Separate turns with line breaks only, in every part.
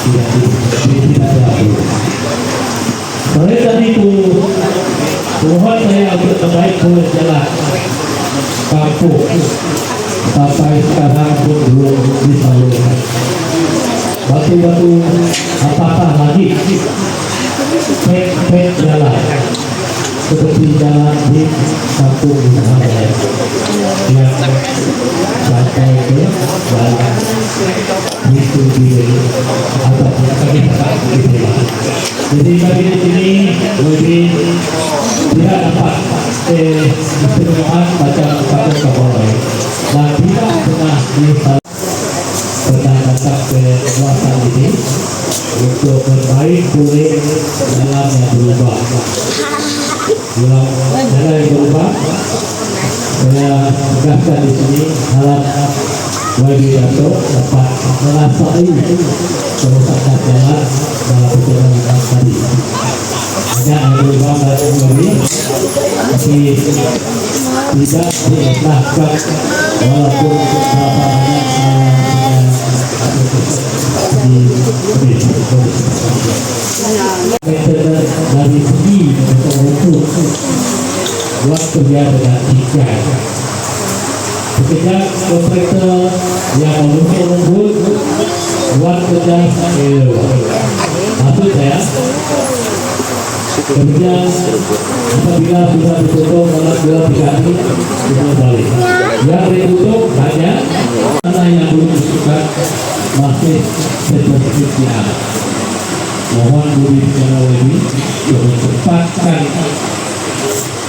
tidak ada. Oleh tadi itu, Tuhan saya untuk terbaik boleh jalan kampung sampai sekarang pun belum disalurkan. Batu-batu apakah lagi pet jalan seperti jalan di kampung di sana yang sampai ke jalan itu di atau kami tak bisa. Jadi kami di sini lebih tidak dapat istimewaan macam kampung Kapolai dan tidak pernah pernah datang ke kawasan ini untuk berbaik boleh dalam yang berubah. Dalam yang berubah, saya tegaskan di sini harap bagi Dato dapat merasai kerusakan jalan dalam perjalanan tadi. Hanya yang berubah dari Mori, tapi tidak diikhlaskan walaupun beberapa banyak dari segi untuk buat kerja dengan tikai. Ketika operator yang mengumpul buat kerja maksud saya kemudian apabila sudah ditutup dalam 2-3 hari kita balik yang ditutup banyak mana yang belum disukai masih seperti mohon budi secara lebih mempercepatkan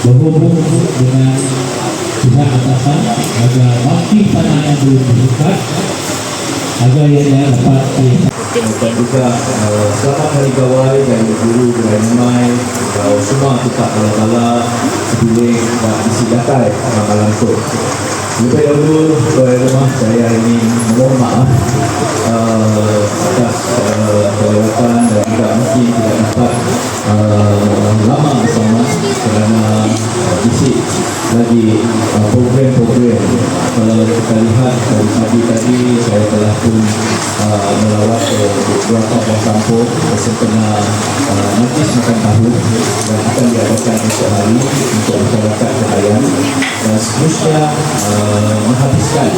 berhubung dengan pihak atasan agar waktu tanah yang belum disukai agar ia dapat
dan juga selamat hari gawai dari guru beramai semua tetap ala-ala sebilik dan isi datai malam tu. Lebih dahulu tuan rumah saya ini mohon maaf atas kelewatan dan juga mungkin tidak dapat lama bersama kerana isi lagi program-program. Kalau kita lihat dari pagi tadi saya telah pun melawat ke beberapa buah kampung bersempena majlis makan tahu dan akan diadakan esok hari untuk masyarakat nelayan dan seterusnya menghabiskan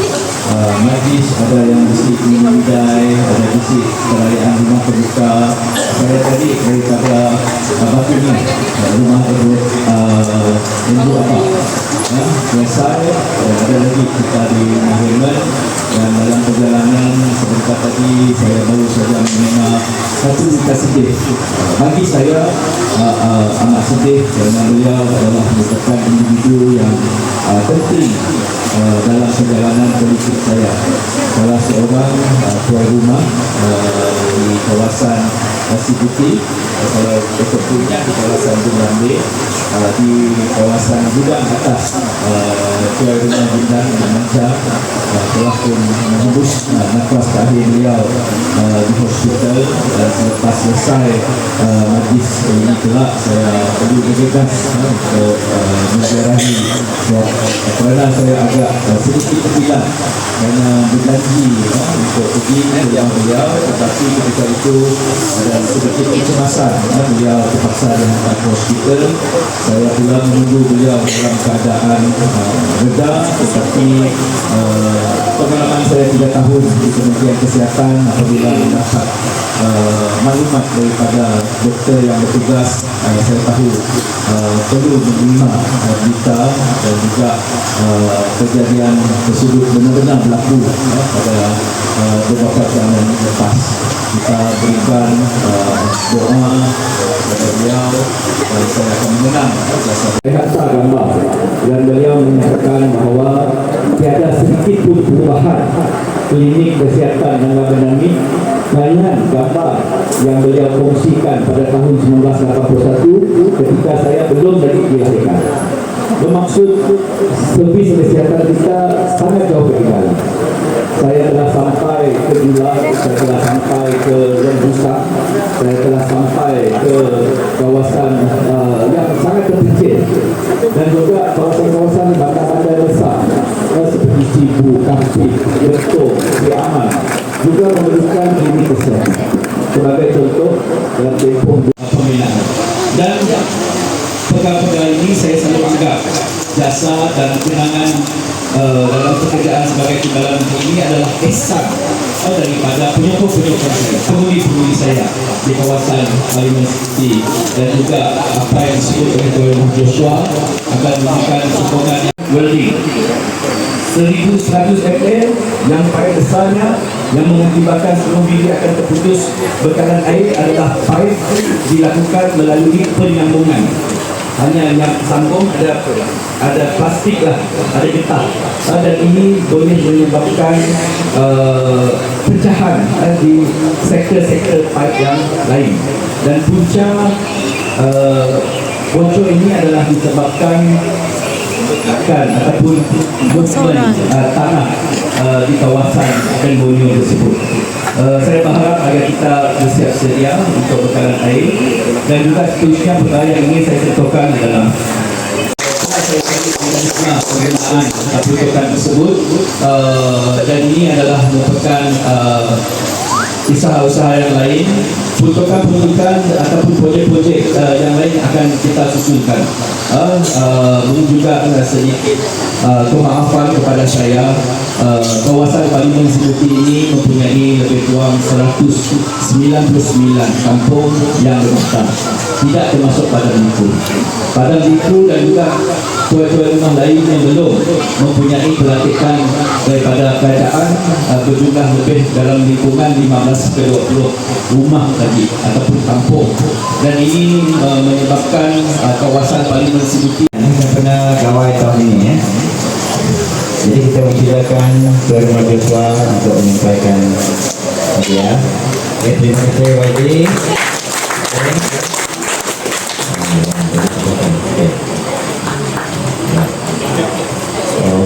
majlis ada yang mesti memindai, ada mesti perayaan rumah terbuka. Saya tadi daripada Batu ni rumah minggu apa selesai dan ada lagi kita di Mahirman dan dalam perjalanan sebentar tadi saya baru saja menerima satu berita sedih. Bagi saya amat sedih kerana beliau adalah merupakan individu yang penting dalam perjalanan politik saya. Salah seorang tuan rumah di kawasan Pasir Putih, kalau betul-betulnya di kawasan Jumlande, di kawasan Gudang atas tuan rumah Bintang dan Manca telah pun menembus nafas terakhir beliau di hospital dan selepas selesai majlis ini kelak saya perlu bergegas untuk menziarahi kerana saya agak sedikit terpilat kerana berjanji untuk pergi ke rumah beliau, tetapi ketika itu ada sedikit kecemasan beliau terpaksa dihantar ke hospital. Saya pula menunggu beliau dalam keadaan reda, tetapi pengalaman saya 3 tahun di Kementerian Kesihatan apabila mendapat maklumat daripada doktor yang bertugas, saya tahu perlu menerima berita dan juga kejadian tersebut benar-benar berlaku pada beberapa jam yang lepas. Kita berikan doa kepada beliau dan saya akan mengenang jasa.
Lihat gambar dan beliau menyatakan bahawa tiada sedikit pun perubahan klinik kesihatan Nangga Benami. Banyak gambar yang beliau kongsikan pada tahun 1981 ketika saya belum lagi dilahirkan. Bermaksud servis kesihatan kita sangat jauh ketinggalan. Saya telah sampai ke Gula, saya telah sampai ke Rembusa, saya telah sampai ke kawasan yang sangat terpencil dan juga kawasan-kawasan bandar-bandar besar seperti Sibu, Kampik, Getok, Siaman juga memerlukan klinik kesehatan. sebagai contoh dalam tempoh
pembinaan. Dan pegawai ini saya selalu anggap jasa dan kenangan dalam pekerjaan sebagai timbalan ini adalah ihsan daripada penyokong-penyokong saya, penghuni-penghuni saya di kawasan Parlimen City, dan juga apa yang disebut oleh Tuan Joshua akan memberikan sokongan welding
1,100 mm yang paling besarnya yang mengakibatkan seluruh bilik akan terputus bekalan air adalah pipe dilakukan melalui penyambungan. Hanya yang sambung ada plastik lah, ada getah, dan ini boleh menyebabkan pecahan di sektor-sektor pipe yang lain. Dan punca bocor ini adalah disebabkan ataupun movement tanah di kawasan Benbonyo tersebut. Saya berharap agar kita bersiap sedia untuk bekalan air, dan juga seterusnya perkara yang ingin saya sentuhkan adalah penggunaan peruntukan tersebut, dan ini adalah merupakan usaha-usaha yang lain, peruntukan ataupun projek-projek yang lain akan kita susulkan. Juga sedikit kemaafan kepada saya, kawasan Parlimen City ini mempunyai lebih kurang 199 kampung yang berdaftar, tidak termasuk Padang Liku. Padang Liku dan juga tuan-tuan rumah lain yang belum mempunyai pelantikan daripada kerajaan berjumlah lebih dalam lingkungan 15 ke 20 rumah tadi ataupun kampung, dan ini menyebabkan kawasan Parlimen City
yang pernah gawai tahun ini ya. Jadi kita mempersilakan Tuan Rumah Joshua untuk menyampaikan hadiah. Okay, terima kasih Wadi.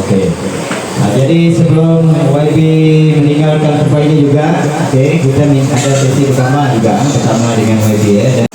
Okey. Jadi sebelum YB meninggalkan tempat ini juga, kita minta ada sesi bersama juga bersama dengan YB ya.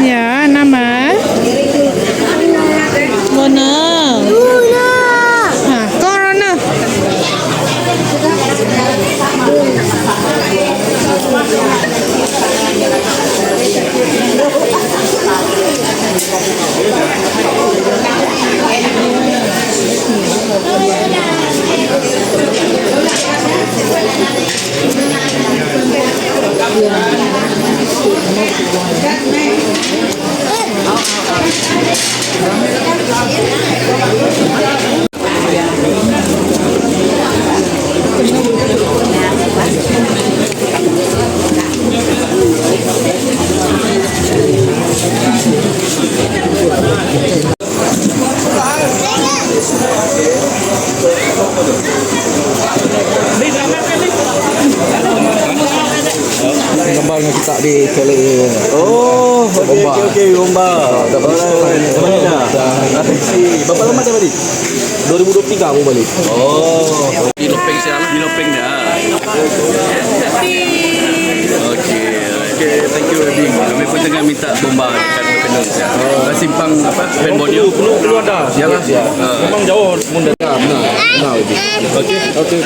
Ya, nama Luna. Ha, Corona.
Gambar yang kita di tele.
Oh, okey, bomba. Berapa lama dah balik?
2023 aku balik.
Oh, di Lopeng saya lah. Di Lopeng dah. Okey, thank you Adi. Kami pun tengah minta bomba dekat Berkenung saya. Simpang apa? Benbonyo.
Perlu ada.
Yalah.
Memang jauh munda. Benar. Okey.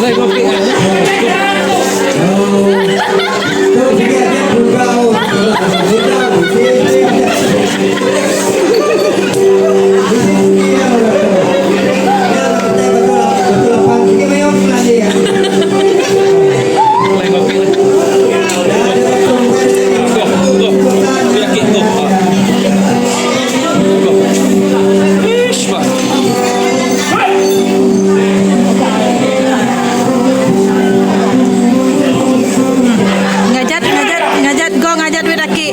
Lai kopi Lai kopi Yakin tu Ish pak
Ngajat go ngajat wedaki.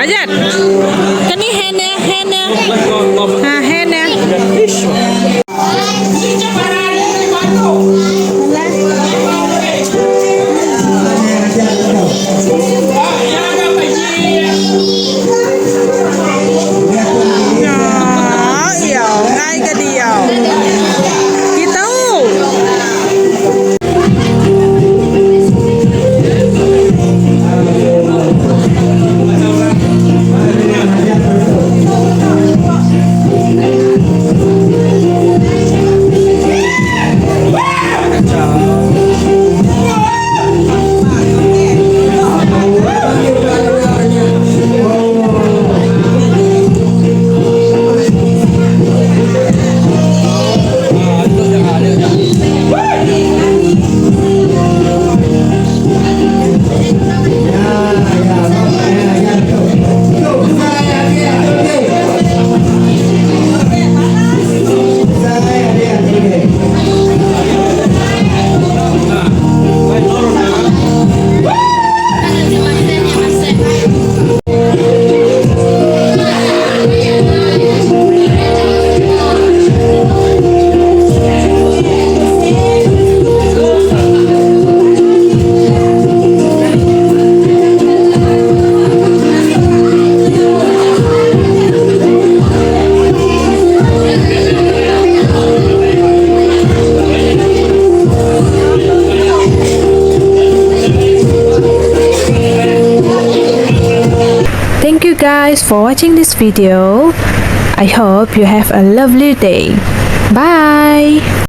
Ajat. Kan ni hand ya. Hand ya. Ngay cái điều. Kita. Thank you guys for watching this video. I hope you have a lovely day. Bye.